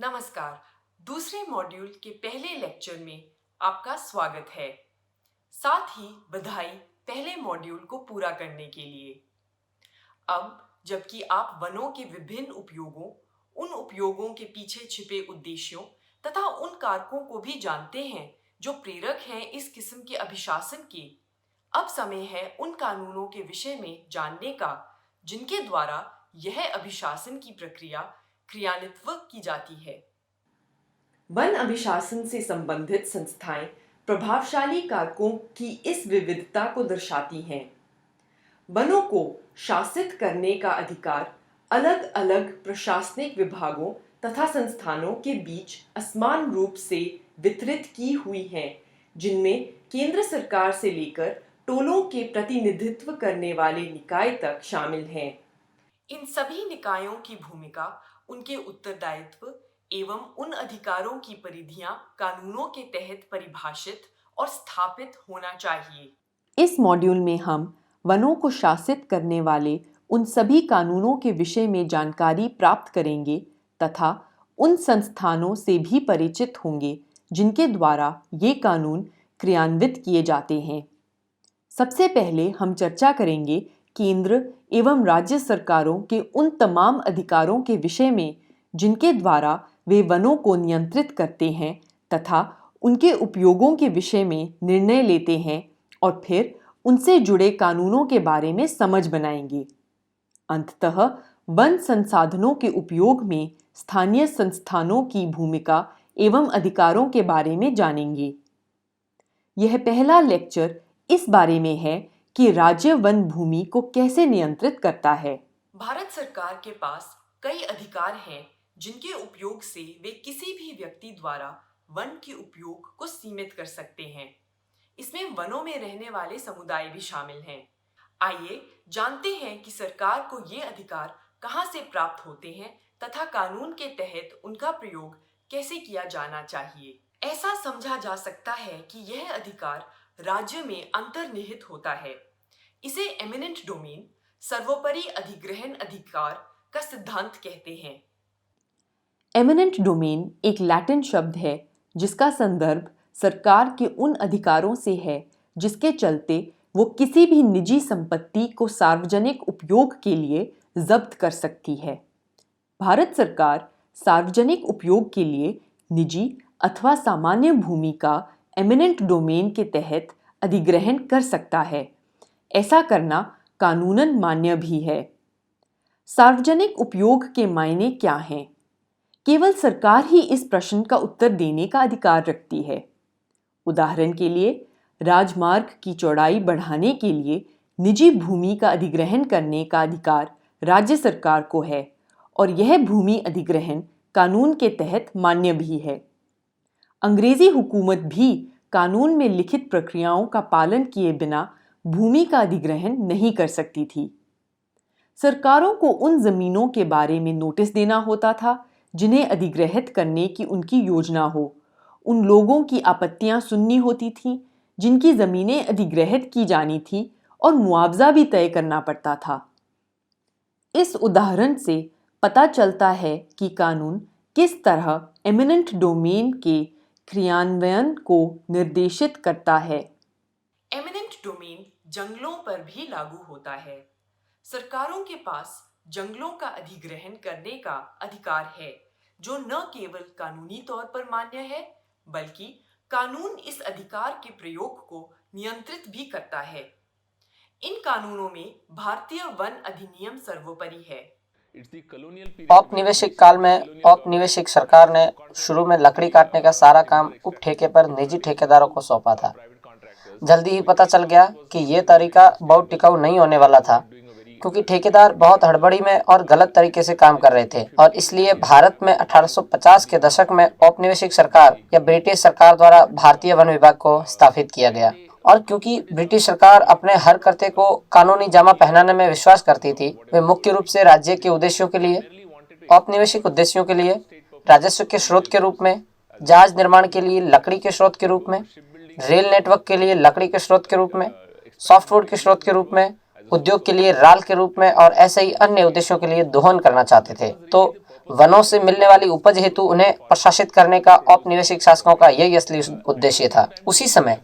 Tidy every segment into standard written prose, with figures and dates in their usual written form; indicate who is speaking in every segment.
Speaker 1: नमस्कार। दूसरे मॉड्यूल के पहले लेक्चर में आपका स्वागत है। साथ ही बधाई पहले मॉड्यूल को पूरा करने के लिए। अब जबकि आप वनों के विभिन्न उपयोगों, उन उपयोगों के पीछे छिपे उद्देश्यों तथा उन कारकों को भी जानते हैं जो प्रेरक हैं इस किस्म के अभिशासन के, अब समय है उन कानूनों के विषय में जानने का जिनके द्वारा यह अभिशासन की प्रक्रिया क्रियान्वित की जाती है। वन अभिशासन से संबंधित संस्थाएं प्रभावशाली कारकों की इस विविधता को दर्शाती हैं। वनों को शासित करने का अधिकार अलग अलग प्रशासनिक विभागों तथा संस्थानों के बीच असमान रूप से वितरित की हुई हैं, जिनमें केंद्र सरकार से लेकर टोलों के प्रतिनिधित्व करने वाले निकाय तक शामिल हैं। इन सभी निकायों की भूमिका, उनके उत्तरदायित्व एवं उन अधिकारों की परिधियां कानूनों के तहत परिभाषित और स्थापित होना चाहिए। इस मॉड्यूल में हम वनों को शासित करने वाले उन सभी कानूनों के विषय में जानकारी प्राप्त करेंगे तथा उन संस्थानों से भी परिचित होंगे जिनके द्वारा ये कानून क्रियान्वित किए जाते हैं। सबसे पहले हम चर्चा करेंगे केंद्र एवं राज्य सरकारों के उन तमाम अधिकारों के विषय में जिनके द्वारा वे वनों को नियंत्रित करते हैं तथा उनके उपयोगों के विषय में निर्णय लेते हैं और फिर उनसे जुड़े कानूनों के बारे में समझ बनाएंगे। अंततः वन संसाधनों के उपयोग में स्थानीय संस्थानों की भूमिका एवं अधिकारों के बारे में जानेंगे। यह पहला लेक्चर इस बारे में है कि राज्य वन भूमि को कैसे नियंत्रित करता है। भारत सरकार के पास कई अधिकार हैं जिनके उपयोग से वे किसी भी व्यक्ति द्वारा वन के उपयोग को सीमित कर सकते हैं। इसमें वनों में रहने वाले समुदाय भी शामिल हैं। आइए जानते हैं कि सरकार को ये अधिकार कहां से प्राप्त होते हैं तथा कानून के तहत उनका प्रयोग कैसे किया जाना चाहिए। ऐसा समझा जा सकता है कि यह अधिकार राज्य में अंतर्निहित होता है। इसे एमिनेंट डोमेन, सर्वोपरि अधिग्रहण अधिकार का सिद्धांत कहते हैं। एमिनेंट डोमेन एक लैटिन शब्द है जिसका संदर्भ सरकार के उन अधिकारों से है जिसके चलते वो किसी भी निजी संपत्ति को सार्वजनिक उपयोग के लिए जब्त कर सकती है। भारत सरकार सार्वजनिक उपयोग के लिए निजी अथवा सामान्य भूमि का एमिनेंट डोमेन के तहत अधिग्रहण कर सकता है। ऐसा करना कानूनन मान्य भी है। सार्वजनिक उपयोग के मायने क्या हैं? केवल सरकार ही इस प्रश्न का उत्तर देने का अधिकार रखती है। उदाहरण के लिए, राजमार्ग की चौड़ाई बढ़ाने के लिए निजी भूमि का अधिग्रहण करने का अधिकार राज्य सरकार को है और यह भूमि अधिग्रहण कानून के तहत मान्य भी है। अंग्रेजी हुकूमत भी कानून में लिखित प्रक्रियाओं का पालन किए बिना भूमि का अधिग्रहण नहीं कर सकती थी। सरकारों को उन जमीनों के बारे में नोटिस देना होता था जिन्हें अधिग्रहित करने की उनकी योजना हो। उन लोगों की आपत्तियां सुननी होती थीं जिनकी जमीनें अधिग्रहित की जानी थी और मुआवजा भी तय करना पड़ता था। इस उदाहरण से पता चलता है कि कानून किस तरह एमिनेंट डोमेन के क्रियान्वयन को निर्देशित करता है। एमिनेंट डोमेन जंगलों पर भी लागू होता है। सरकारों के पास जंगलों का अधिग्रहण करने का अधिकार है, जो न केवल कानूनी तौर पर मान्य है बल्कि कानून इस अधिकार के प्रयोग को नियंत्रित भी करता है। इन कानूनों में भारतीय वन अधिनियम सर्वोपरि है।
Speaker 2: औपनिवेशिक काल में औपनिवेशिक सरकार ने शुरू में लकड़ी काटने का सारा काम उप ठेके पर निजी ठेकेदारों को सौंपा था। जल्दी ही पता चल गया कि ये तरीका बहुत टिकाऊ नहीं होने वाला था, क्योंकि ठेकेदार बहुत हड़बड़ी में और गलत तरीके से काम कर रहे थे और इसलिए भारत में 1850 के दशक में औपनिवेशिक सरकार या ब्रिटिश सरकार द्वारा भारतीय वन विभाग को स्थापित किया गया। और क्योंकि ब्रिटिश सरकार अपने हर कर्तव्य को कानूनी जामा पहनाने में विश्वास करती थी, वे मुख्य रूप से राज्य के उद्देश्यों के लिए, औपनिवेशिक उद्देश्यों के लिए, राजस्व के स्रोत के रूप में, जहाज निर्माण के लिए लकड़ी के स्रोत के रूप में, रेल नेटवर्क के लिए लकड़ी के स्रोत के रूप में, सॉफ्टवुड के स्रोत के रूप में, उद्योग के लिए राल के रूप में और ऐसे ही अन्य उद्देश्यों के लिए दोहन करना चाहते थे। तो वनों से मिलने वाली उपज हेतु उन्हें प्रशासित करने का औपनिवेशिक शासकों का यही असली उद्देश्य था। उसी समय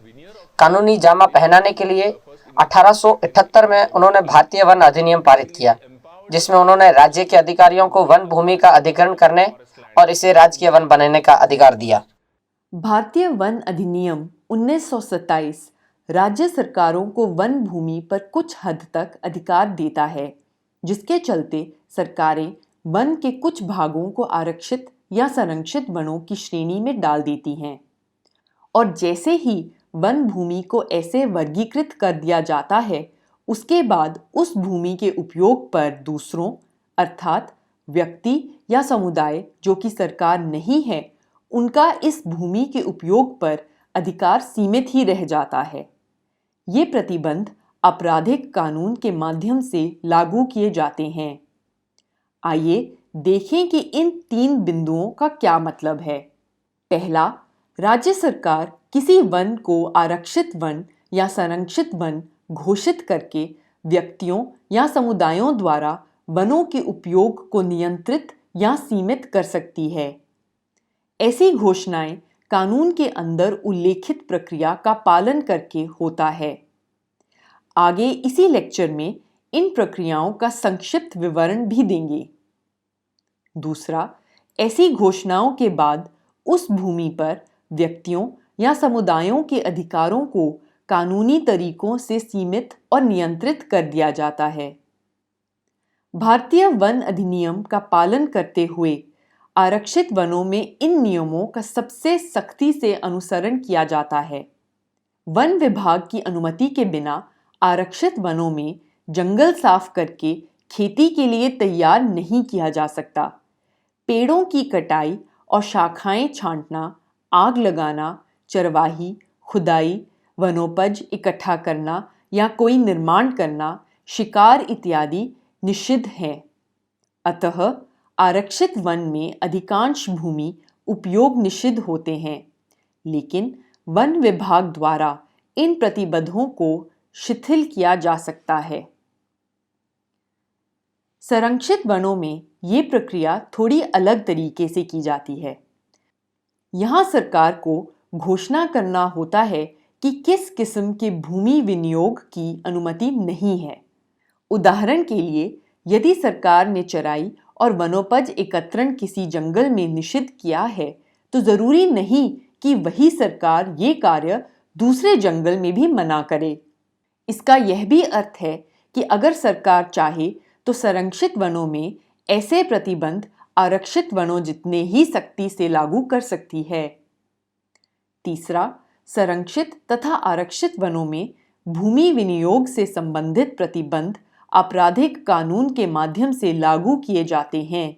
Speaker 2: कानूनी जामा पहनाने के लिए 1878 में उन्होंने भारतीय वन अधिनियम पारित किया, जिसमें उन्होंने राज्य के अधिकारियों को वन भूमि का अधिग्रहण करने और इसे राजकीय वन बनाने का अधिकार दिया।
Speaker 3: भारतीय वन अधिनियम 1927 राज्य सरकारों को वन भूमि पर कुछ हद तक अधिकार देता है, जिसके चलते सरकारें वन के कुछ भागों को आरक्षित या संरक्षित वनों की श्रेणी में डाल देती हैं। और जैसे ही वन भूमि को ऐसे वर्गीकृत कर दिया जाता है, उसके बाद उस भूमि के उपयोग पर दूसरों अर्थात व्यक्ति या समुदाय जो कि सरकार नहीं है, उनका इस भूमि के उपयोग पर अधिकार सीमित ही रह जाता है। ये प्रतिबंध आपराधिक कानून के माध्यम से लागू किए जाते हैं। आइए देखें कि इन 3 बिंदुओं का क्या मतलब है। पहला, राज्य सरकार किसी वन को आरक्षित वन या संरक्षित वन घोषित करके व्यक्तियों या समुदायों द्वारा वनों के उपयोग को नियंत्रित या सीमित कर सकती है। ऐसी घोषणाएं कानून के अंदर उल्लेखित प्रक्रिया का पालन करके होता है। आगे इसी लेक्चर में इन प्रक्रियाओं का संक्षिप्त विवरण भी देंगे। दूसरा, ऐसी घोषणाओं के बाद उस भूमि पर व्यक्तियों या समुदायों के अधिकारों को कानूनी तरीकों से सीमित और नियंत्रित कर दिया जाता है। भारतीय वन अधिनियम का पालन करते हुए आरक्षित वनों में इन नियमों का सबसे सख्ती से अनुसरण किया जाता है। वन विभाग की अनुमति के बिना आरक्षित वनों में जंगल साफ करके खेती के लिए तैयार नहीं किया जा सकता। पेड़ों की कटाई और शाखाएं छांटना, आग लगाना, चरवाही, खुदाई, वनोपज इकट्ठा करना या कोई निर्माण करना, शिकार इत्यादि निषिद्ध हैं। अतः आरक्षित वन में अधिकांश भूमि उपयोग निषिद्ध होते हैं, लेकिन वन विभाग द्वारा इन प्रतिबंधों को शिथिल किया जा सकता है। संरक्षित वनों में ये प्रक्रिया थोड़ी अलग तरीके से की जाती है। यहाँ सरकार को घोषणा करना होता है कि किस किस्म के भूमि विनियोग की अनुमति नहीं है। उदाहरण के लिए, यदि सरकार ने चराई और वनोपज एकत्रण किसी जंगल में निषिद्ध किया है, तो जरूरी नहीं कि वही सरकार ये कार्य दूसरे जंगल में भी मना करे। इसका यह भी अर्थ है कि अगर सरकार चाहे तो संरक्षित वनों में ऐसे प्रतिबंध आरक्षित वनों जितने ही सख्ती से लागू कर सकती है। तीसरा, संरक्षित तथा आरक्षित वनों में भूमि विनियोग से संबंधित प्रतिबंध आपराधिक कानून के माध्यम से लागू किए जाते हैं।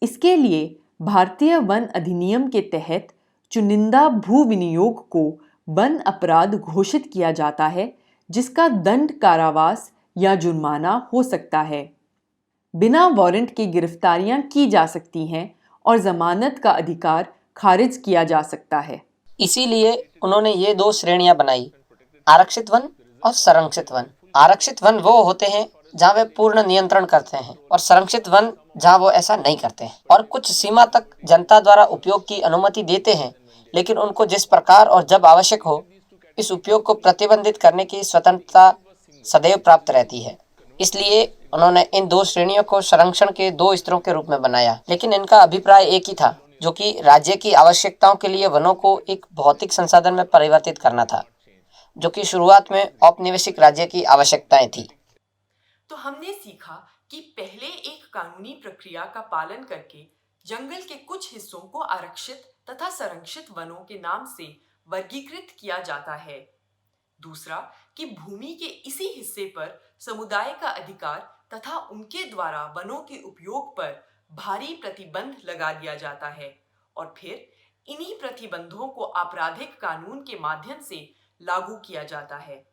Speaker 3: इसके लिए भारतीय वन अधिनियम के तहत चुनिंदा भू विनियोग को वन अपराध घोषित किया जाता है, जिसका दंड कारावास या जुर्माना हो सकता है। बिना वारंट के गिरफ्तारियां की जा सकती हैं और जमानत का अधिकार खारिज किया जा सकता है।
Speaker 2: इसीलिए उन्होंने ये 2 श्रेणियां बनाई, आरक्षित वन और संरक्षित वन। आरक्षित वन वो होते हैं जहाँ वे पूर्ण नियंत्रण करते हैं, और संरक्षित वन जहाँ वो ऐसा नहीं करते हैं और कुछ सीमा तक जनता द्वारा उपयोग की अनुमति देते हैं, लेकिन उनको जिस प्रकार और जब आवश्यक हो इस उपयोग को प्रतिबंधित करने की स्वतंत्रता सदैव प्राप्त रहती है। इसलिए उन्होंने इन 2 श्रेणियों को संरक्षण के 2 स्तरों के रूप में बनाया, लेकिन इनका अभिप्राय एक ही था, जो कि राज्य की आवश्यकताओं के लिए वनों को एक भौतिक संसाधन में परिवर्तित करना था, जो कि शुरुआत में औपनिवेशिक राज्य की आवश्यकताएं थी।
Speaker 1: तो हमने सीखा कि पहले एक कानूनी प्रक्रिया का पालन करके जंगल के कुछ हिस्सों को आरक्षित तथा संरक्षित वनों के नाम से वर्गीकृत किया जाता है। दूसरा, कि भूमि के इसी हिस्से पर समुदाय का अधिकार तथा उनके द्वारा वनों के उपयोग पर भारी प्रतिबंध लगा दिया जाता है, और फिर इन्हीं प्रतिबंधों को आपराधिक कानून के माध्यम से लागू किया जाता है।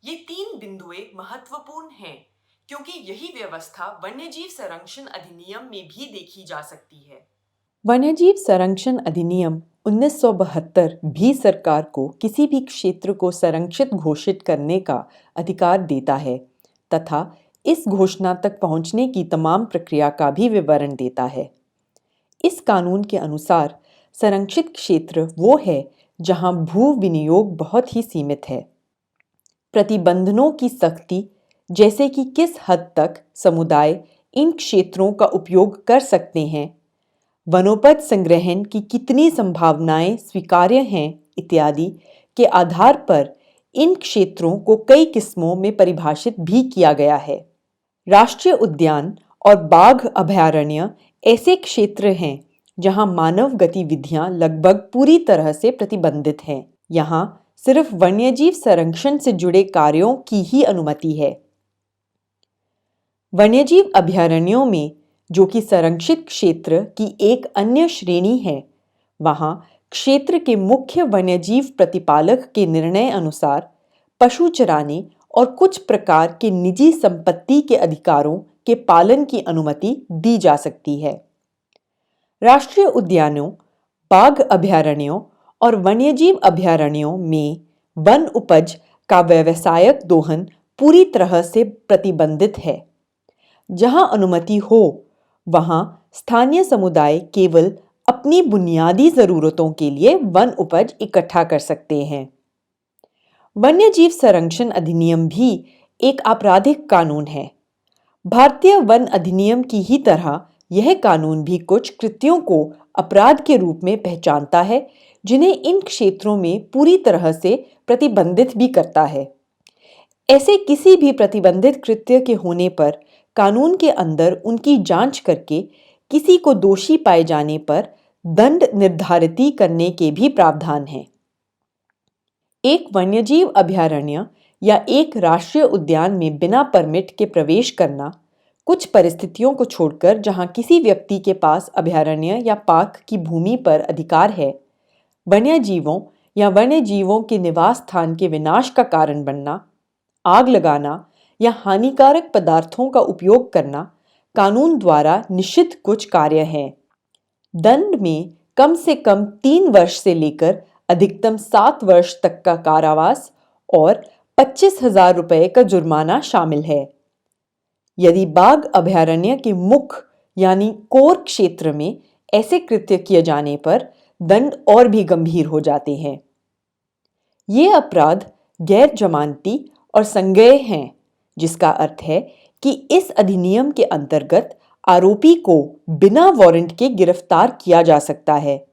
Speaker 1: ये 3 बिंदुएं महत्वपूर्ण हैं, क्योंकि यही व्यवस्था वन्यजीव संरक्षण अधिनियम में भी देखी जा सकती है।
Speaker 3: वन्यजीव संरक्षण अधिनियम 1972 भी सरकार को किसी भी क्षेत्र को संरक्षित घोषित करने का अधिकार देता है तथा इस घोषणा तक पहुंचने की तमाम प्रक्रिया का भी विवरण देता है। इस कानून के अनुसार संरक्षित क्षेत्र वो है जहां भू विनियोग बहुत ही सीमित है। प्रतिबंधों की सख्ती, जैसे कि किस हद तक समुदाय इन क्षेत्रों का उपयोग कर सकते हैं, वनोपज संग्रहण की कितनी संभावनाएं स्वीकार्य हैं इत्यादि के आधार पर इन क्षेत्रों को कई किस्मों में परिभाषित भी किया गया है। राष्ट्रीय उद्यान और बाघ अभयारण्य ऐसे क्षेत्र हैं जहां मानव गतिविधियां लगभग पूरी तरह से प्रतिबंधित हैं। यहाँ सिर्फ वन्यजीव संरक्षण से जुड़े कार्यों की ही अनुमति है। वन्यजीव अभयारण्यों में, जो कि संरक्षित क्षेत्र की एक अन्य श्रेणी है, वहां क्षेत्र के मुख्य वन्यजीव प्रतिपालक के निर्णय अनुसार पशु चराने और कुछ प्रकार के निजी संपत्ति के अधिकारों के पालन की अनुमति दी जा सकती है। राष्ट्रीय उद्यानों, बाघ अभयारण्यों और वन्यजीव अभयारण्यों में वन उपज का व्यावसायिक दोहन पूरी तरह से प्रतिबंधित है। जहां अनुमति हो, वहां स्थानीय समुदाय केवल अपनी बुनियादी जरूरतों के लिए वन उपज इकट्ठा कर सकते हैं। वन्यजीव संरक्षण अधिनियम भी एक आपराधिक कानून है। भारतीय वन अधिनियम की ही तरह यह कानून भी कुछ कृत्यों को अपराध के रूप में पहचानता है, जिन्हें इन क्षेत्रों में पूरी तरह से प्रतिबंधित भी करता है। ऐसे किसी भी प्रतिबंधित कृत्य के होने पर कानून के अंदर उनकी जांच करके किसी को दोषी पाए जाने पर दंड निर्धारित करने के भी प्रावधान हैं। एक वन्यजीव अभयारण्य या एक राष्ट्रीय उद्यान में बिना परमिट के प्रवेश करना, कुछ परिस्थितियों को छोड़कर जहां किसी व्यक्ति के पास अभयारण्य या पार्क की भूमि पर अधिकार है, वन्यजीवों या वन्यजीवों के निवास स्थान के विनाश का कारण बनना, आग लगाना या हानिकारक पदार्थों का उपयोग करना कानून द्वारा निषिद्ध कुछ कार्य हैं। दंड में कम से कम 3 वर्ष से लेकर अधिकतम 7 वर्ष तक का कारावास और 25,000 रुपये का जुर्माना शामिल है। यदि बाघ अभयारण्य के मुख्य यानी कोर क्षेत्र में ऐसे कृत्य किए जाने पर दंड और भी गंभीर हो जाते हैं। ये अपराध गैर जमानती और संज्ञेय हैं, जिसका अर्थ है कि इस अधिनियम के अंतर्गत आरोपी को बिना वारंट के गिरफ्तार किया जा सकता है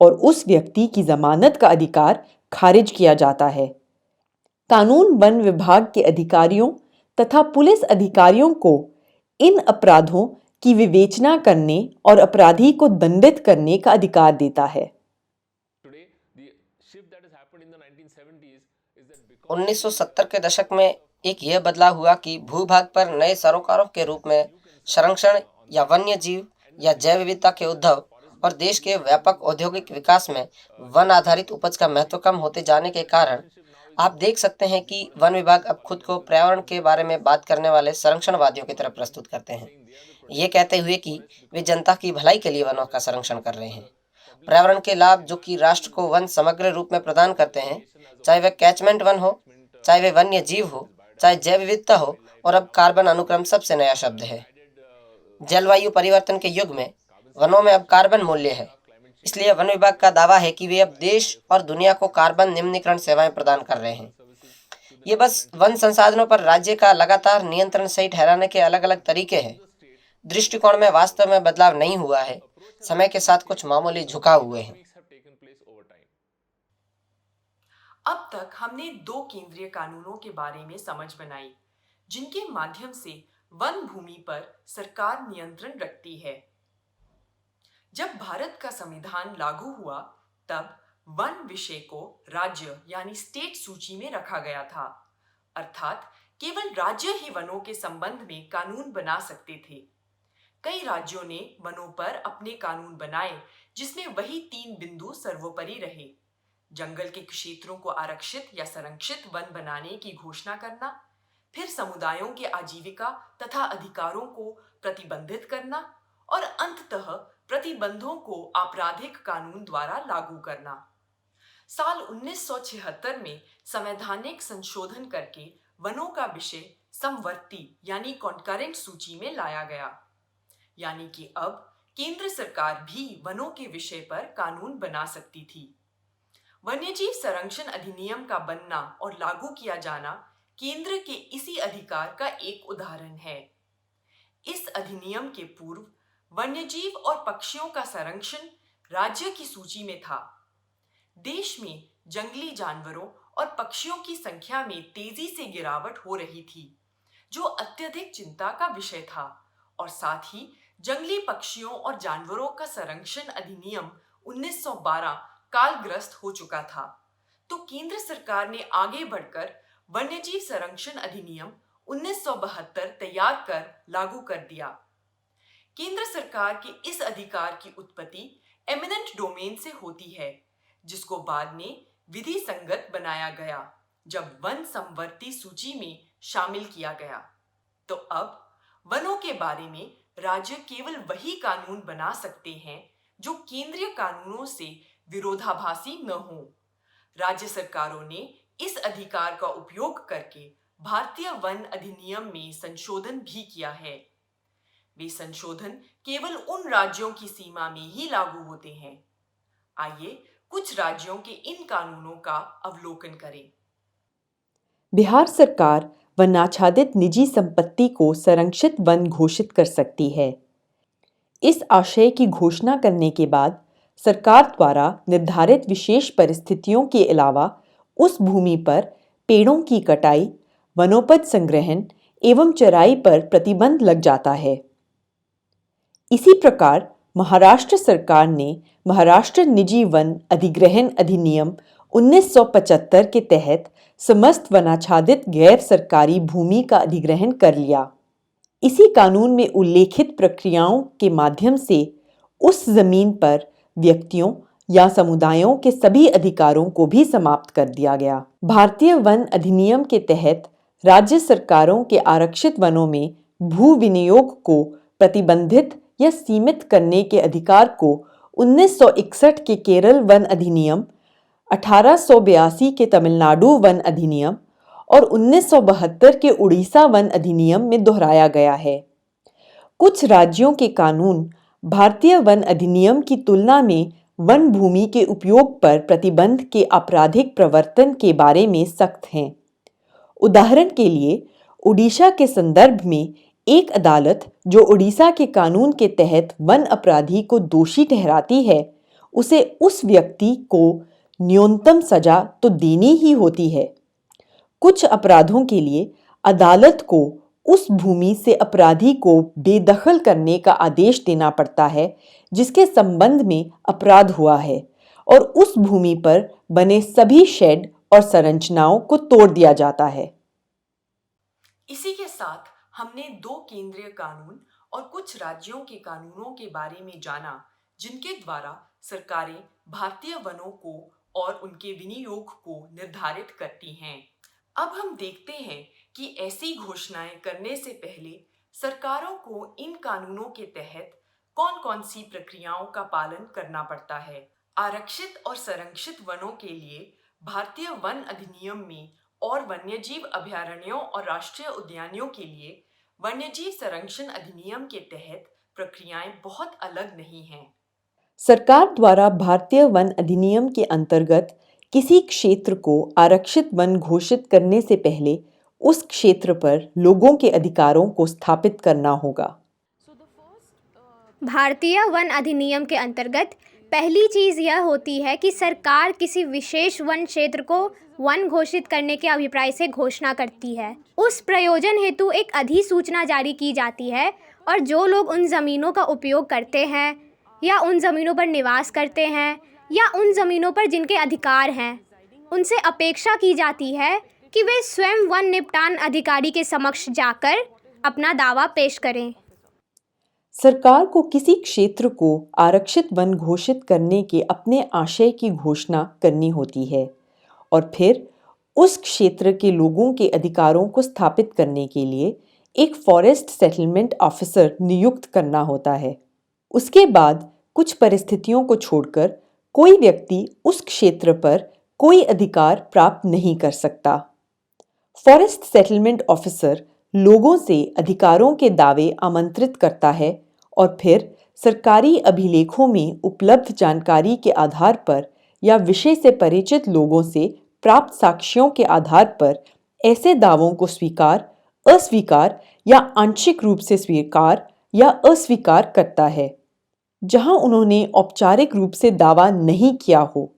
Speaker 3: और उस व्यक्ति की जमानत का अधिकार खारिज किया जाता है। कानून वन विभाग के अधिकारियों तथा पुलिस अधिकारियों को इन अपराधों की विवेचना करने और अपराधी को दंडित करने का अधिकार देता है।
Speaker 2: 1970 के दशक में एक यह बदलाव हुआ कि भूभाग पर नए सरोकारों के रूप में संरक्षण या वन्य जीव या जैव विविधता के उद्भव और देश के व्यापक औद्योगिक विकास में वन आधारित उपज का महत्व कम होते जाने के कारण आप देख सकते हैं कि वन विभाग अब खुद को पर्यावरण के बारे में बात करने वाले संरक्षणवादियों की तरह प्रस्तुत करते हैं, ये कहते हुए कि वे जनता की भलाई के लिए वनों का संरक्षण कर रहे हैं। पर्यावरण के लाभ जो कि राष्ट्र को वन समग्र रूप में प्रदान करते हैं, चाहे वह कैचमेंट वन हो, चाहे वे वन्य जीव हो, चाहे जैव विविधता हो, और अब कार्बन अनुक्रम सबसे नया शब्द है। जलवायु परिवर्तन के युग में वनों में अब कार्बन मूल्य है, इसलिए वन विभाग का दावा है कि वे अब देश और दुनिया को कार्बन निम्नीकरण सेवाएं प्रदान कर रहे हैं। ये बस वन संसाधनों पर राज्य का लगातार नियंत्रण सही ठहराने के अलग अलग तरीके हैं। दृष्टिकोण में वास्तव में बदलाव नहीं हुआ है, समय के साथ कुछ मामूली झुकाव हुए हैं।
Speaker 1: अब तक हमने 2 केंद्रीय कानूनों के बारे में समझ बनाई, जिनके माध्यम से वन भूमि पर सरकार नियंत्रण रखती है। जब भारत का संविधान लागू हुआ, तब वन विषय को राज्य यानी स्टेट सूची में रखा गया था, अर्थात केवल राज्य ही वनों के संबंध में कानून बना सकते थे। कई राज्यों ने वनों पर अपने कानून बनाए, जिसमें वही 3 बिंदु सर्वोपरि रहे: जंगल के क्षेत्रों को आरक्षित या संरक्षित वन बनाने की घोषणा करना, फिर समुदायों के आजीविका तथा अधिकारों को प्रतिबंधित करना, और अंततः प्रतिबंधों को आपराधिक कानून द्वारा लागू करना। साल 1976 में संवैधानिक संशोधन करके वनों का विषय समवर्ती यानी कॉन्करेंट सूची में लाया गया, यानी कि अब केंद्र सरकार भी वनों के विषय पर कानून बना सकती थी। वन्यजीव संरक्षण अधिनियम का बनना और लागू किया जाना केंद्र के इसी अधिकार का एक उदाहरण है। इस अधिनियम के पूर्व वन्यजीव और पक्षियों का संरक्षण राज्य की सूची में था। देश में जंगली जानवरों और पक्षियों की संख्या में तेजी से गिरावट हो रही थी, जो अत्यधिक चिंता का विषय था, और साथ ही जंगली पक्षियों और जानवरों का संरक्षण अधिनियम 1912 कालग्रस्त हो चुका था। तो केंद्र सरकार ने आगे बढ़कर वन्यजीव संरक्षण अधिनियम 1972 तैयार कर लागू कर दिया। केंद्र सरकार के इस अधिकार की उत्पत्ति एमिनेंट डोमेन से होती है, जिसको बाद में विधि संगत बनाया गया जब वन संवर्ती सूची में शामिल किया गया। तो अब वनों के बारे में राज्य केवल वही कानून बना सकते हैं जो केंद्रीय कानूनों से विरोधाभासी न हो। राज्य सरकारों ने इस अधिकार का उपयोग करके भारतीय वन अधिनियम में संशोधन भी किया है। वे संशोधन केवल उन राज्यों की सीमा में ही लागू होते हैं। आइए कुछ राज्यों के इन कानूनों का अवलोकन करें।
Speaker 3: बिहार सरकार वनाच्छादित निजी संपत्ति को संरक्षित वन घोषित कर सकती है। इस आशय की घोषणा करने के बाद सरकार द्वारा निर्धारित विशेष परिस्थितियों के अलावा उस भूमि पर पेड़ों की कटाई, वनोपज संग्रहण एवं चराई पर प्रतिबंध लग जाता है। इसी प्रकार महाराष्ट्र सरकार ने महाराष्ट्र निजी वन अधिग्रहण अधिनियम 1975 के तहत समस्त वनाच्छादित गैर सरकारी भूमि का अधिग्रहण कर लिया। इसी कानून में उल्लेखित प्रक्रियाओं के माध्यम से उस जमीन पर व्यक्तियों या समुदायों के सभी अधिकारों को भी समाप्त कर दिया गया। भारतीय वन अधिनियम के तहत राज्य सरकारों के आरक्षित वनों में भू विनियोग को प्रतिबंधित या सीमित करने के अधिकार को 1961 के केरल वन अधिनियम, 1882 के तमिलनाडु वन अधिनियम और 1972 के उड़ीसा वन अधिनियम में दोहराया गया है। कुछ राज्यों के कानून भारतीय वन अधिनियम की तुलना में वन भूमि के उपयोग पर प्रतिबंध के आपराधिक प्रवर्तन के बारे में सख्त हैं। उदाहरण के लिए उड़ीसा के संदर्भ में एक अदालत जो उड़ीसा के कानून के तहत वन अपराधी को दोषी ठहराती है, उसे उस व्यक्ति को न्यूनतम सजा तो देनी ही होती है। कुछ अपराधों के लिए अदालत को उस भूमि से अपराधी को बेदखल करने का आदेश देना पड़ता है जिसके संबंध में अपराध हुआ है, और उस भूमि पर बने सभी शेड और संरचनाओं को तोड़ दिया जाता है।
Speaker 1: इसी के साथ हमने 2 केंद्रीय कानून और कुछ राज्यों के कानूनों के बारे में जाना, जिनके द्वारा सरकारें भारतीय वनों को और उनके विनियोग को निर्धारित करती हैं। अब हम देखते हैं कि ऐसी घोषणाएं करने से पहले सरकारों को इन कानूनों के तहत कौन-कौन सी प्रक्रियाओं का पालन करना पड़ता है। आरक्षित और संरक्षित वनों के लिए भारतीय वन अधिनियम में और वन्यजीव अभयारण्यों और राष्ट्रीय उद्यानों के लिए वन्यजीव संरक्षण अधिनियम के तहत प्रक्रियाएं बहुत अलग नहीं हैं।
Speaker 3: सरकार द्वारा भारतीय वन अधिनियम के अंतर्गत किसी क्षेत्र को आरक्षित वन घोषित करने से पहले उस क्षेत्र पर लोगों के अधिकारों को स्थापित करना होगा।
Speaker 4: भारतीय वन अधिनियम के अंतर्गत पहली चीज़ यह होती है कि सरकार किसी विशेष वन क्षेत्र को वन घोषित करने के अभिप्राय से घोषणा करती है। उस प्रयोजन हेतु एक अधिसूचना जारी की जाती है, और जो लोग उन ज़मीनों का उपयोग करते हैं या उन ज़मीनों पर निवास करते हैं या उन ज़मीनों पर जिनके अधिकार हैं, उनसे अपेक्षा की जाती है कि वे स्वयं वन निपटान अधिकारी के समक्ष जाकर अपना दावा पेश करें।
Speaker 3: सरकार को किसी क्षेत्र को आरक्षित वन घोषित करने के अपने आशय की घोषणा करनी होती है, और फिर उस क्षेत्र के लोगों के अधिकारों को स्थापित करने के लिए एक फॉरेस्ट सेटलमेंट ऑफिसर नियुक्त करना होता है। उसके बाद कुछ परिस्थितियों को छोड़कर कोई व्यक्ति उस क्षेत्र पर कोई अधिकार प्राप्त नहीं कर सकता। फॉरेस्ट सेटलमेंट ऑफिसर लोगों से अधिकारों के दावे आमंत्रित करता है और फिर सरकारी अभिलेखों में उपलब्ध जानकारी के आधार पर या विषय से परिचित लोगों से प्राप्त साक्ष्यों के आधार पर ऐसे दावों को स्वीकार, अस्वीकार या आंशिक रूप से स्वीकार या अस्वीकार करता है। जहां उन्होंने औपचारिक रूप से दावा नहीं किया हो,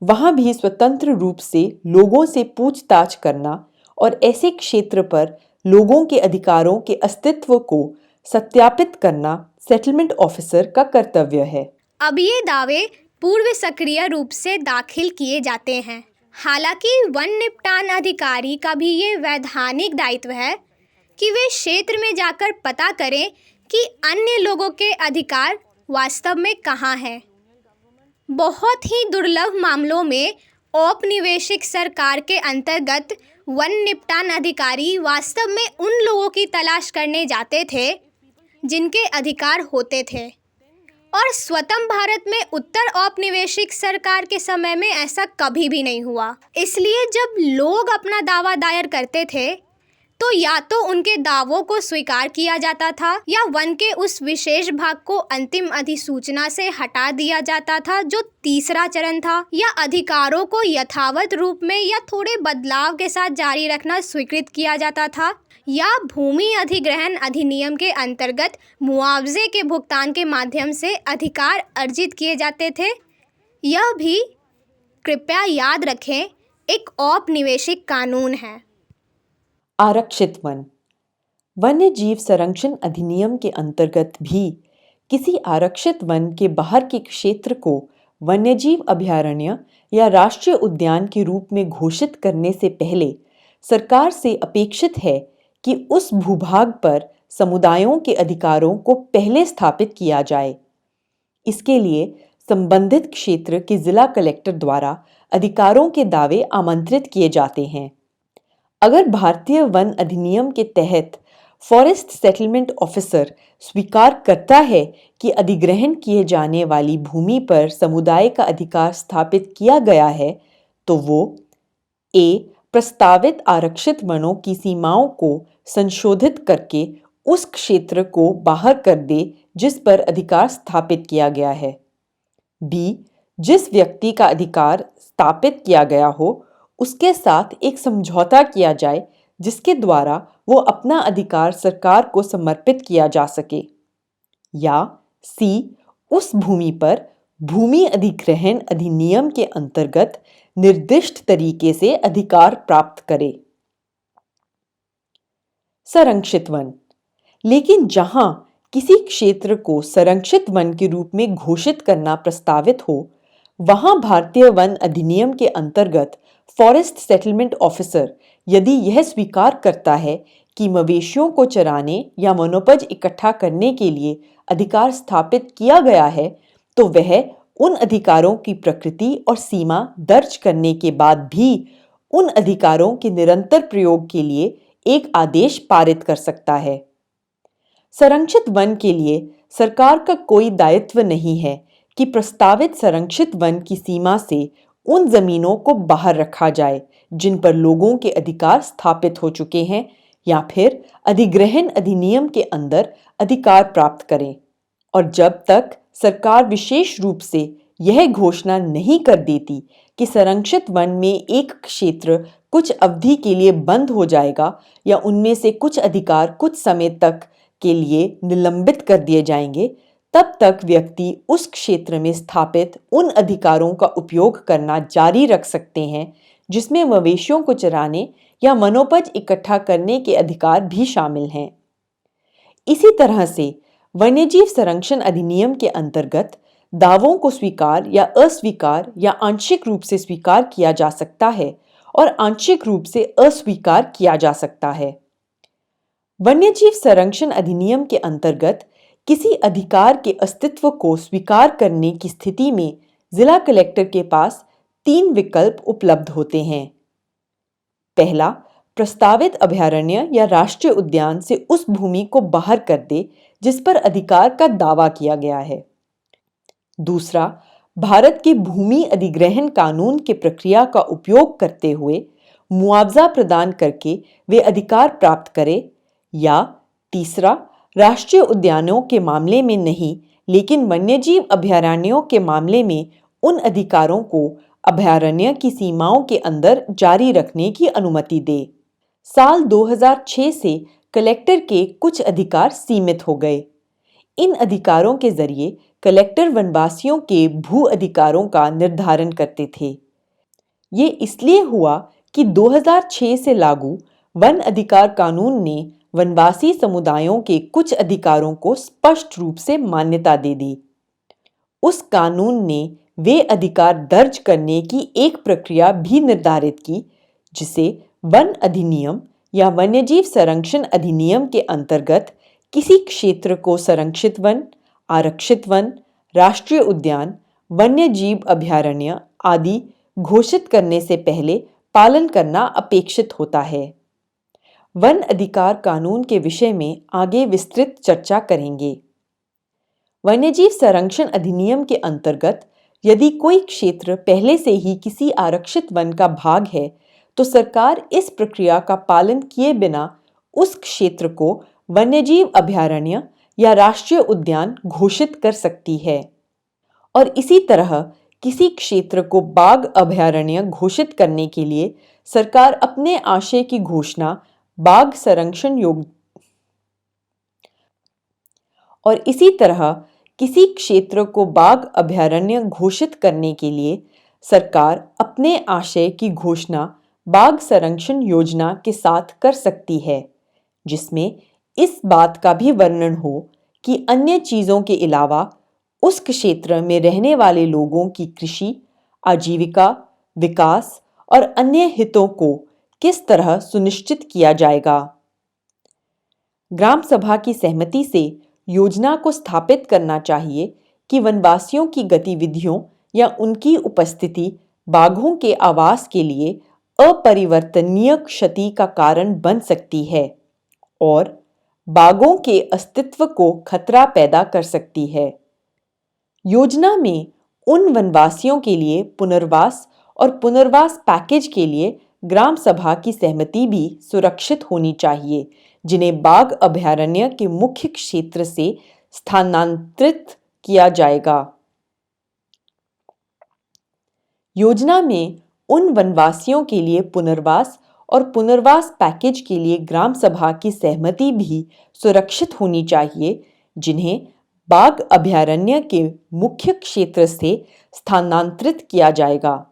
Speaker 3: वहां भी स्वतंत्र रूप से लोगों से पूछताछ करना और ऐसे क्षेत्र पर लोगों के अधिकारों के अस्तित्व को सत्यापित करना सेटलमेंट ऑफिसर का कर्तव्य है।
Speaker 4: अब ये दावे पूर्व सक्रिय रूप से दाखिल किए जाते हैं। हालांकि वन निपटान अधिकारी का भी ये वैधानिक दायित्व है कि वे क्षेत्र में जाकर पता करें कि अन्य लोगों के अधिकार वास्तव में कहाँ हैं। बहुत ही दुर्लभ मामलों में औपनिवेशिक सरकार के अंतर्गत वन निपटान अधिकारी वास्तव में उन लोगों की तलाश करने जाते थे जिनके अधिकार होते थे, और स्वतंत्र भारत में उत्तर औपनिवेशिक सरकार के समय में ऐसा कभी भी नहीं हुआ। इसलिए जब लोग अपना दावा दायर करते थे तो या तो उनके दावों को स्वीकार किया जाता था या वन के उस विशेष भाग को अंतिम अधिसूचना से हटा दिया जाता था, जो तीसरा चरण था, या अधिकारों को यथावत रूप में या थोड़े बदलाव के साथ जारी रखना स्वीकृत किया जाता था, या भूमि अधिग्रहण अधिनियम के अंतर्गत मुआवजे के भुगतान के माध्यम से अधिकार अर्जित किए जाते थे। यह भी कृपया याद रखें, एक औपनिवेशिक कानून है।
Speaker 3: आरक्षित वन। वन्य जीव संरक्षण अधिनियम के अंतर्गत भी किसी आरक्षित वन के बाहर के क्षेत्र को वन्यजीव अभयारण्य या राष्ट्रीय उद्यान के रूप में घोषित करने से पहले सरकार से अपेक्षित है कि उस भूभाग पर समुदायों के अधिकारों को पहले स्थापित किया जाए। इसके लिए संबंधित क्षेत्र के जिला कलेक्टर द्वारा अधिकारों के दावे आमंत्रित किए जाते हैं। अगर भारतीय वन अधिनियम के तहत फॉरेस्ट सेटलमेंट ऑफिसर स्वीकार करता है कि अधिग्रहण किए जाने वाली भूमि पर समुदाय का अधिकार स्थापित किया गया है, तो वो प्रस्तावित आरक्षित वनों की सीमाओं को संशोधित करके उस क्षेत्र को बाहर कर दे जिस पर अधिकार स्थापित किया गया है। जिस व्यक्ति का अधिकार स्थापित किया गया हो उसके साथ एक समझौता किया जाए जिसके द्वारा वो अपना अधिकार सरकार को समर्पित किया जा सके। या उस भूमि पर भूमि अधिग्रहण अधिनियम के अंतर्गत निर्दिष्ट तरीके से अधिकार प्राप्त करे। संरक्षित वन। लेकिन जहां किसी क्षेत्र को संरक्षित वन के रूप में घोषित करना प्रस्तावित हो, वहां भारतीय वन अधिनियम के अंतर्गत फॉरेस्ट सेटलमेंट ऑफिसर यदि यह स्वीकार करता है कि मवेशियों को चराने या वनोपज इकट्ठा करने के लिए अधिकार स्थापित किया गया है, तो वह उन अधिकारों की प्रकृति और सीमा दर्ज करने के बाद भी उन अधिकारों के निरंतर प्रयोग के लिए एक आदेश पारित कर सकता है। संरक्षित वन के लिए सरकार का कोई दायित्व नहीं है कि प्रस्तावित संरक्षित वन की सीमा से उन जमीनों को बाहर रखा जाए जिन पर लोगों के अधिकार स्थापित हो चुके हैं, या फिर अधिग्रहण अधिनियम के अंदर अधिकार प्राप्त करें। और जब तक सरकार विशेष रूप से यह घोषणा नहीं कर देती कि संरक्षित वन में एक क्षेत्र कुछ अवधि के लिए बंद हो जाएगा या उनमें से कुछ अधिकार कुछ समय तक के लिए निलंबित कर दिए जाएंगे, तब तक व्यक्ति उस क्षेत्र में स्थापित उन अधिकारों का उपयोग करना जारी रख सकते हैं जिसमें मवेशियों को चराने या वनोपज इकट्ठा करने के अधिकार भी शामिल हैं। इसी तरह से वन्यजीव संरक्षण अधिनियम के अंतर्गत दावों को स्वीकार या अस्वीकार या आंशिक रूप से स्वीकार किया जा सकता है और आंशिक रूप से अस्वीकार किया जा सकता है। वन्यजीव संरक्षण अधिनियम के अंतर्गत किसी अधिकार के अस्तित्व को स्वीकार करने की स्थिति में जिला कलेक्टर के पास 3 विकल्प उपलब्ध होते हैं। पहला, प्रस्तावित अभयारण्य या राष्ट्रीय उद्यान से उस भूमि को बाहर कर दे जिस पर अधिकार का दावा किया गया है। दूसरा, भारत के भूमि अधिग्रहण कानून के प्रक्रिया का उपयोग करते हुए मुआवजा प्रदान करके वे अधिकार प्राप्त करें, या तीसरा, राष्ट्रीय उद्यानों के मामले में नहीं लेकिन वन्यजीव अभयारण्यों के मामले में उन अधिकारों को अभयारण्य की सीमाओं के अंदर जारी रखने की अनुमति दे। साल 2006 से कलेक्टर के कुछ अधिकार सीमित हो गए। इन अधिकारों के जरिए कलेक्टर वनवासियों के भू अधिकारों का निर्धारण करते थे। ये इसलिए हुआ कि 2006 से लागू वन अधिकार कानून ने वनवासी समुदायों के कुछ अधिकारों को स्पष्ट रूप से मान्यता दे दी। उस कानून ने वे अधिकार दर्ज करने की एक प्रक्रिया भी निर्धारित की जिसे वन अधिनियम या वन्यजीव संरक्षण अधिनियम के अंतर्गत किसी क्षेत्र को संरक्षित वन, आरक्षित वन, राष्ट्रीय उद्यान, वन्यजीव अभयारण्य आदि घोषित करने से पहले पालन करना अपेक्षित होता है। वन अधिकार कानून के विषय में आगे विस्तृत चर्चा करेंगे। वन्यजीव संरक्षण अधिनियम के अंतर्गत यदि कोई क्षेत्र पहले से ही किसी आरक्षित वन का भाग है तो सरकार इस प्रक्रिया का पालन किए बिना उस क्षेत्र को वन्यजीव अभयारण्य या राष्ट्रीय उद्यान घोषित कर सकती है। और इसी तरह किसी क्षेत्र को बाघ अभयारण्य घोषित करने के लिए सरकार अपने आशय की घोषणा बाघ संरक्षण और इसी तरह किसी क्षेत्र को बाघ अभयारण्य घोषित करने के लिए सरकार अपने आशय की घोषणा बाघ संरक्षण योजना के साथ कर सकती है, जिसमें इस बात का भी वर्णन हो कि अन्य चीजों के अलावा उस क्षेत्र में रहने वाले लोगों की कृषि, आजीविका, विकास और अन्य हितों को किस तरह सुनिश्चित किया जाएगा। ग्राम सभा की सहमति से योजना को स्थापित करना चाहिए कि वनवासियों की गतिविधियों या उनकी उपस्थिति बाघों के आवास के लिए अपरिवर्तनीय क्षति का कारण बन सकती है और बाघों के अस्तित्व को खतरा पैदा कर सकती है। योजना में उन वनवासियों के लिए पुनर्वास और पुनर्वास पैकेज के लिए ग्राम सभा की सहमति भी सुरक्षित होनी चाहिए, जिन्हें बाघ अभयारण्य के मुख्य क्षेत्र से स्थानांतरित किया जाएगा। योजना में उन वनवासियों के लिए पुनर्वास और पुनर्वास पैकेज के लिए ग्राम सभा की सहमति भी सुरक्षित होनी चाहिए, जिन्हें बाघ अभयारण्य के मुख्य क्षेत्र से स्थानांतरित किया जाएगा।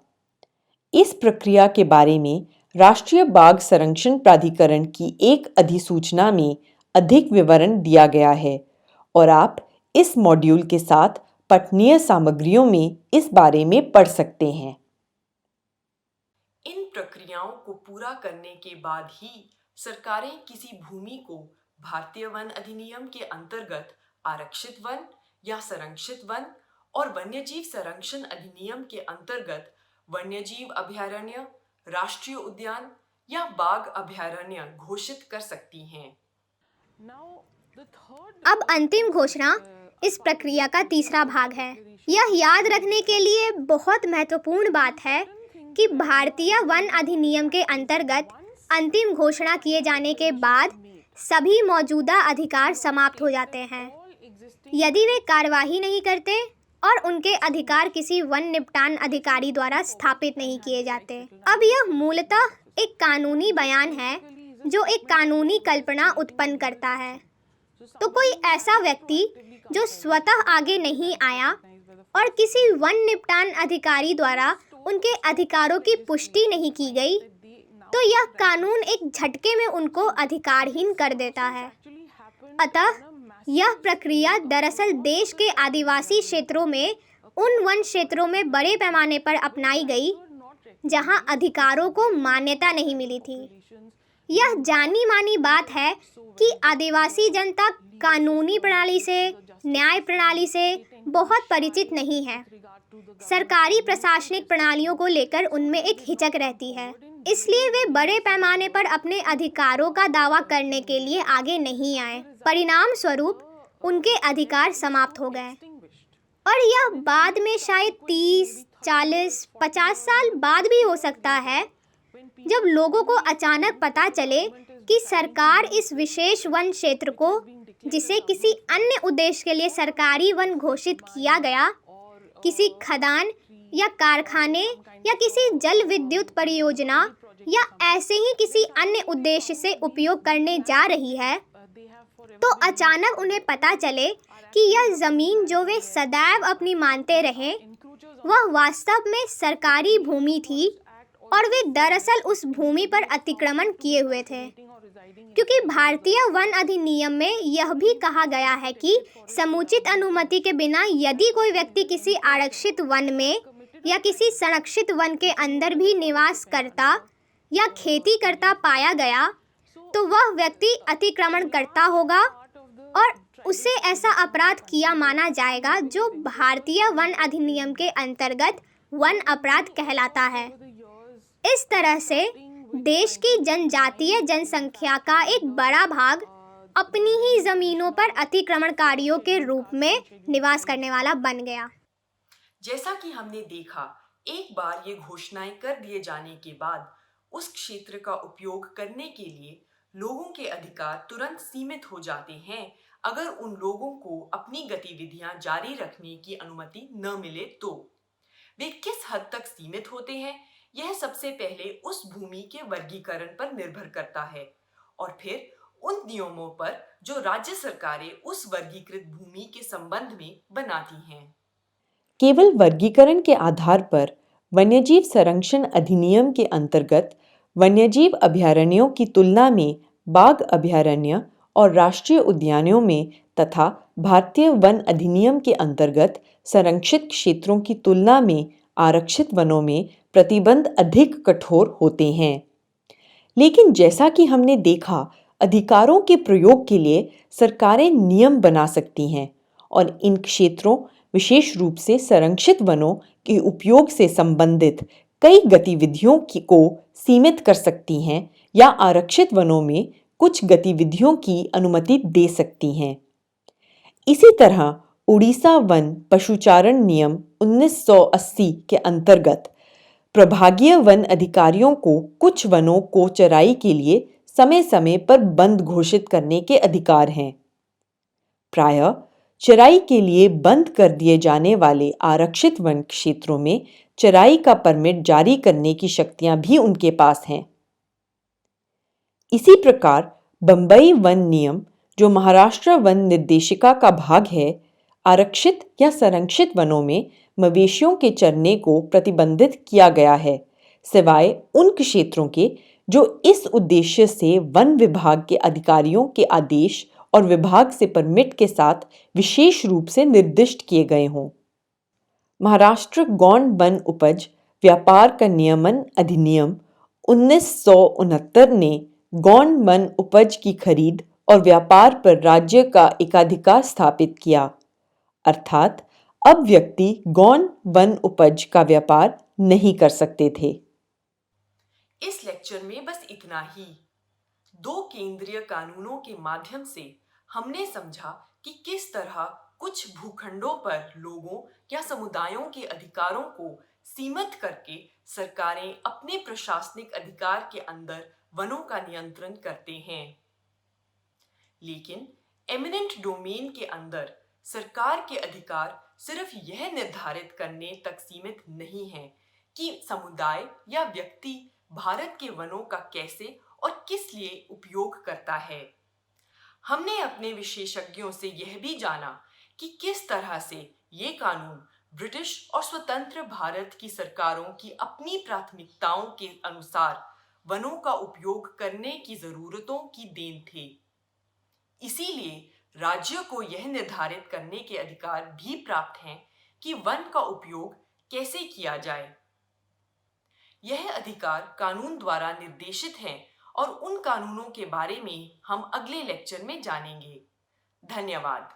Speaker 3: इस प्रक्रिया के बारे में राष्ट्रीय बाघ संरक्षण प्राधिकरण की एक अधिसूचना में अधिक विवरण दिया गया है और आप इस मॉड्यूल के साथ पठनीय सामग्रियों में इस बारे में पढ़ सकते हैं।
Speaker 1: इन प्रक्रियाओं को पूरा करने के बाद ही सरकारें किसी भूमि को भारतीय वन अधिनियम के अंतर्गत आरक्षित वन या संरक्षित वन और वन्यजीव संरक्षण अधिनियम के अंतर्गत वन्यजीव अभयारण्य, राष्ट्रीय उद्यान या बाघ अभयारण्य घोषित कर सकती हैं।
Speaker 4: अब अंतिम घोषणा इस प्रक्रिया का तीसरा भाग है। यह याद रखने के लिए बहुत महत्वपूर्ण बात है कि भारतीय वन अधिनियम के अंतर्गत अंतिम घोषणा किए जाने के बाद सभी मौजूदा अधिकार समाप्त हो जाते हैं यदि वे कार्यवाही नहीं करते और उनके अधिकार किसी वन निपटान अधिकारी द्वारा स्थापित नहीं किए जाते। अब यह मूलतः एक कानूनी बयान है जो एक कानूनी कल्पना उत्पन्न करता है। तो कोई ऐसा व्यक्ति जो स्वतः आगे नहीं आया और किसी वन निपटान अधिकारी द्वारा उनके अधिकारों की पुष्टि नहीं की गई, तो यह कानून एक झटके में उनको अधिकारहीन कर देता है। अतः यह प्रक्रिया दरअसल देश के आदिवासी क्षेत्रों में उन वन क्षेत्रों में बड़े पैमाने पर अपनाई गई जहां अधिकारों को मान्यता नहीं मिली थी। यह जानी मानी बात है कि आदिवासी जनता कानूनी प्रणाली से, न्याय प्रणाली से बहुत परिचित नहीं है। सरकारी प्रशासनिक प्रणालियों को लेकर उनमें एक हिचक रहती है, इसलिए वे बड़े पैमाने पर अपने अधिकारों का दावा करने के लिए आगे नहीं आए। परिणाम स्वरूप उनके अधिकार समाप्त हो गए। और यह बाद में शायद 30, 40, 50 साल बाद भी हो सकता है, जब लोगों को अचानक पता चले कि सरकार इस विशेष वन क्षेत्र को, जिसे किसी अन्य उद्देश्य के लिए सरकारी वन घोषित किया गया, किसी खदान या कारखाने या किसी जल विद्युत परियोजना या ऐसे ही किसी अन्य उद्देश्य से उपयोग करने जा रही है, तो अचानक उन्हें पता चले कि यह ज़मीन जो वे सदैव अपनी मानते रहे, वह वास्तव में सरकारी भूमि थी और वे दरअसल उस भूमि पर अतिक्रमण किए हुए थे। क्योंकि भारतीय वन अधिनियम में यह भी कहा गया है कि समुचित अनुमति के बिना यदि कोई व्यक्ति किसी आरक्षित वन में या किसी संरक्षित वन के अंदर भी निवास करता या खेती करता पाया गया, तो वह व्यक्ति अतिक्रमण करता होगा और उसे ऐसा अपराध किया माना जाएगा जो भारतीय वन अधिनियम के अंतर्गत वन अपराध कहलाता है। इस तरह से देश की जनजातीय जनसंख्या का एक बड़ा भाग अपनी ही जमीनों पर अतिक्रमणकारियों के रूप में निवास करने वाला बन गया।
Speaker 1: जैसा कि हमने देखा, एक बार ये घोषणाएं कर दिए जाने के बाद उस क्षेत्र का उपयोग करने के लिए लोगों के अधिकार तुरंत सीमित हो जाते हैं अगर उन लोगों को अपनी गतिविधियां जारी रखने की अनुमति न मिले तो। वे किस हद तक सीमित होते हैं, यह सबसे पहले उस भूमि के वर्गीकरण पर निर्भर करता है और फिर उन नियमों पर जो राज्य सरकारें उस वर्गीकृत भूमि के संबंध में बनाती हैं।
Speaker 3: केवल वर्गीकरण के आधार पर वन्यजीव संरक्षण अधिनियम के अंतर्गत वन्यजीव अभयारण्यों की तुलना में बाघ अभयारण्य और राष्ट्रीय उद्यानों में तथा भारतीय वन अधिनियम के अंतर्गत संरक्षित क्षेत्रों की तुलना में आरक्षित वनों में प्रतिबंध अधिक कठोर होते हैं। लेकिन जैसा कि हमने देखा, अधिकारों के प्रयोग के लिए सरकारें नियम बना सकती हैं और इन क्षेत्रों, विशेष रूप से संरक्षित वनों के उपयोग से संबंधित कई गतिविधियों को सीमित कर सकती हैं या आरक्षित वनों में कुछ गतिविधियों की अनुमति दे सकती हैं। इसी तरह उड़ीसा वन पशुचारण नियम 1980 के अंतर्गत प्रभागीय वन अधिकारियों को कुछ वनों को चराई के लिए समय समय पर बंद घोषित करने के अधिकार हैं। प्रायः चराई के लिए बंद कर दिए जाने वाले आरक्षित वन क्षेत्रों में चराई का परमिट जारी करने की शक्तियां भी उनके पास हैं। इसी प्रकार बंबई वन नियम, जो महाराष्ट्र वन निर्देशिका का भाग है, आरक्षित या संरक्षित वनों में मवेशियों के चरने को प्रतिबंधित किया गया है, सिवाय उन क्षेत्रों के जो इस उद्देश्य से वन विभाग के अधिकारियों के आदेश और विभाग से परमिट के साथ विशेष रूप से निर्दिष्ट किए गए हों। महाराष्ट्र गौण वन उपज व्यापार का नियमन अधिनियम 1969 ने गौण वन उपज की खरीद और व्यापार पर राज्य का एकाधिकार स्थापित किया, अर्थात अब व्यक्ति गौण वन उपज का व्यापार नहीं कर सकते थे।
Speaker 1: इस लेक्चर में बस इतना ही। 2 केंद्रीय कानूनों के माध्यम से हमने समझा कि किस तरह कुछ भूखंडों पर लोगों या समुदायों के अधिकारों को सीमित करके सरकारें अपने प्रशासनिक अधिकार के अंदर वनों का नियंत्रण करते हैं। लेकिन एमिनेंट डोमेन के अंदर सरकार के अधिकार सिर्फ यह निर्धारित करने तक सीमित नहीं है कि समुदाय या व्यक्ति भारत के वनों का कैसे और किस लिए उपयोग करता है। हमने अपने विशेषज्ञों से यह भी जाना कि किस तरह से ये कानून ब्रिटिश और स्वतंत्र भारत की सरकारों की अपनी प्राथमिकताओं के अनुसार वनों का उपयोग करने की जरूरतों की देन थे। इसीलिए राज्य को यह निर्धारित करने के अधिकार भी प्राप्त हैं कि वन का उपयोग कैसे किया जाए। यह अधिकार कानून द्वारा निर्देशित हैं और उन कानूनों के बारे में हम अगले लेक्चर में जानेंगे। धन्यवाद।